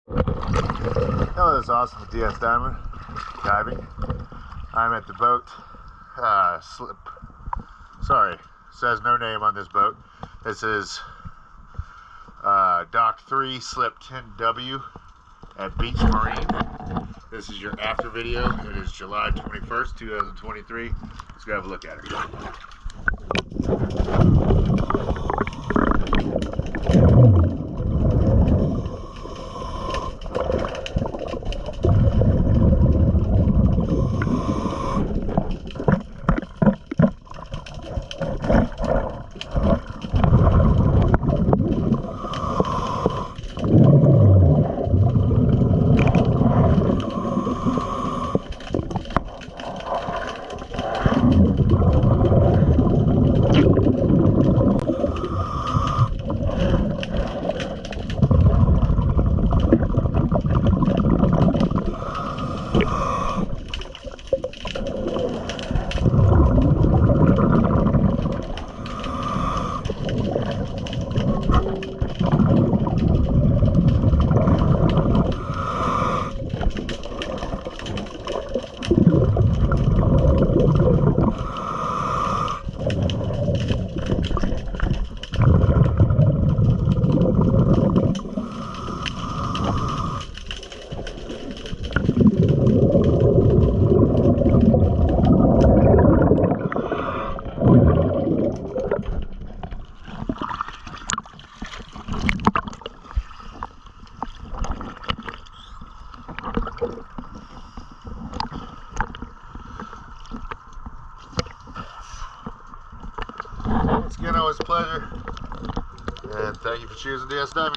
Hello, it's Austin with DS Diving. I'm at the boat slip. Sorry, says no name on this boat. This is Dock 3 Slip 10W at Beach Marine. This is your after video. It is July 21st, 2023. Let's go have a look at her. Once again, always a pleasure, and thank you for choosing DS Diving.